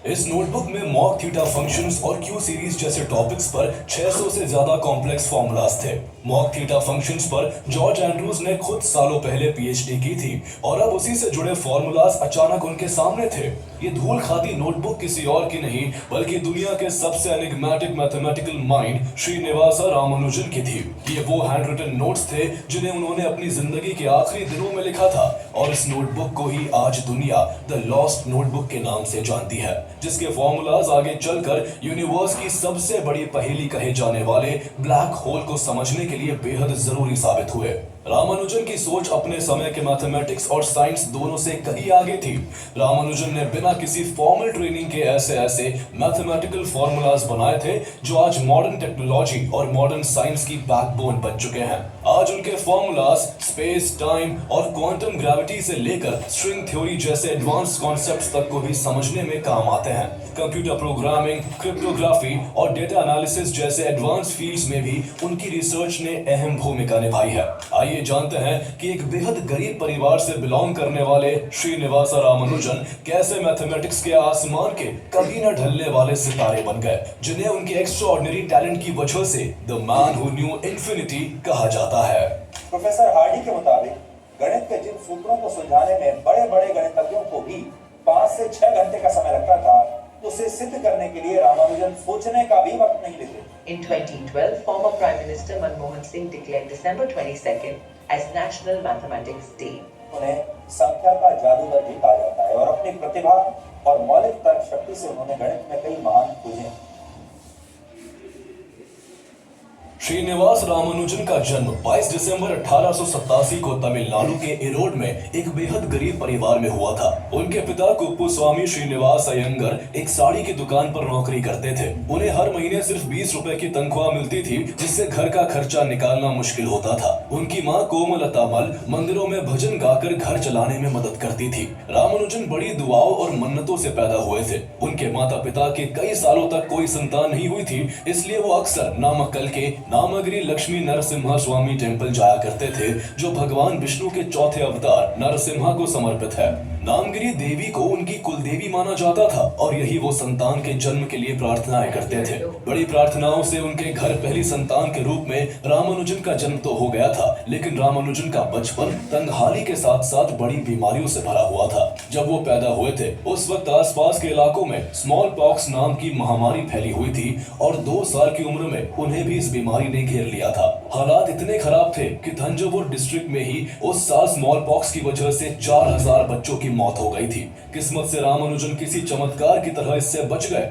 इस नोटबुक में mock theta functions और क्यू सीरीज जैसे टॉपिक्स पर 600 से ज्यादा कॉम्प्लेक्स फॉर्मूलाज थे। मॉक थीटा फंक्शंस पर जॉर्ज एंड्रूज ने खुद सालों पहले पीएचडी की थी और अब उसी से जुड़े फॉर्मूलाज अचानक उनके सामने थे। ये धूल खाती नोटबुक किसी और की नहीं बल्कि दुनिया के सबसे enigmatic mathematical mind Srinivasa Ramanujan की थी। ये वो हैंड रिटन नोट्स थे जिन्हें उन्होंने अपनी जिंदगी के आखिरी दिनों में लिखा था और इस नोटबुक को ही आज दुनिया द लॉस्ट नोटबुक के नाम से जानती है, जिसके फॉर्मूलाज आगे चलकर यूनिवर्स की सबसे बड़ी पहेली कहे जाने वाले ब्लैक होल को समझने के लिए बेहद जरूरी साबित हुए। रामानुजन की सोच अपने समय के मैथमेटिक्स और साइंस दोनों से कहीं आगे थी। रामानुजन ने बिना किसी फॉर्मल ट्रेनिंग के ऐसे मैथमेटिकल फॉर्मूलाज बनाए थे जो आज मॉडर्न टेक्नोलॉजी और मॉडर्न साइंस की बैकबोन बन चुके हैं। आज उनके फॉर्मूलाज स्पेस, टाइम और क्वांटम ग्रेविटी से लेकर स्ट्रिंग थ्योरी जैसे एडवांस कॉन्सेप्ट्स तक को भी समझने में काम आते हैं। कंप्यूटर प्रोग्रामिंग, क्रिप्टोग्राफी और डेटा एनालिसिस जैसे एडवांस फील्ड्स में भी उनकी रिसर्च ने अहम भूमिका निभाई है। आइए जानते हैं कि एक बेहद गरीब परिवार से बिलोंग करने वाले श्रीनिवास रामानुजन कैसे मैथमेटिक्स के आसमान के कभी न ढलने वाले सितारे बन गए, जिन्हें उनके एक्स्ट्राऑर्डिनरी टैलेंट की वजह से the man who knew infinity कहा जाता है। प्रोफेसर हार्डी के मुताबिक गणित के जिन सूत्रों को सुलझाने में बड़े बड़े गणितज्ञों को भी 5 से 6 घंटे का समय लगता था, उसे सिद्ध करने के लिए रामानुजन सोचने का भी वक्त नहीं लेते। In 2012, former Prime Minister Manmohan Singh declared December 22nd as National Mathematics Day. उन्हें संख्या का जादूगर भी कहा जाता है और अपनी प्रतिभा और मौलिक तर्क शक्ति से उन्होंने गणित में कई महान खोजें। श्रीनिवास रामानुजन का जन्म 22 दिसंबर 1887 को तमिलनाडु के इरोड में एक बेहद गरीब परिवार में हुआ था। उनके पिता कुप्पुस्वामी श्रीनिवास अयंगर एक साड़ी की दुकान पर नौकरी करते थे। उन्हें हर महीने सिर्फ 20 रुपए की तनख्वाह मिलती थी, जिससे घर का खर्चा निकालना मुश्किल होता था। उनकी माँ कोमलता मल मंदिरों में भजन गाकर घर चलाने में मदद करती थी। रामानुजन बड़ी दुआओं और मन्नतों से पैदा हुए थे। उनके माता पिता के कई सालों तक कोई संतान नहीं हुई थी, इसलिए वो अक्सर नामक्कल के नामगिरी लक्ष्मी नरसिम्हा स्वामी टेम्पल जाया करते थे, जो भगवान विष्णु के चौथे अवतार नरसिम्हा को समर्पित है। नामगिरी देवी को उनकी कुलदेवी माना जाता था और यही वो संतान के जन्म के लिए प्रार्थनाएं करते थे। बड़ी प्रार्थनाओं से उनके घर पहली संतान के रूप में रामानुजन का जन्म तो हो गया था, लेकिन रामानुजन का बचपन तंगहाली के साथ साथ बड़ी बीमारियों से भरा हुआ था। जब वो पैदा हुए थे उस वक्त आसपास के इलाकों में स्मॉल पॉक्स नाम की महामारी फैली हुई थी और 2 साल की उम्र में उन्हें भी इस बीमारी ने घेर लिया था। हालात इतने खराब थे कि थंजावुर डिस्ट्रिक्ट में ही उस साल स्मॉल पॉक्स की वजह से 4000 बच्चों की मौत हो गई थी। किस्मत से रामानुजन किसी चमत्कार की तरह इससे बच गए।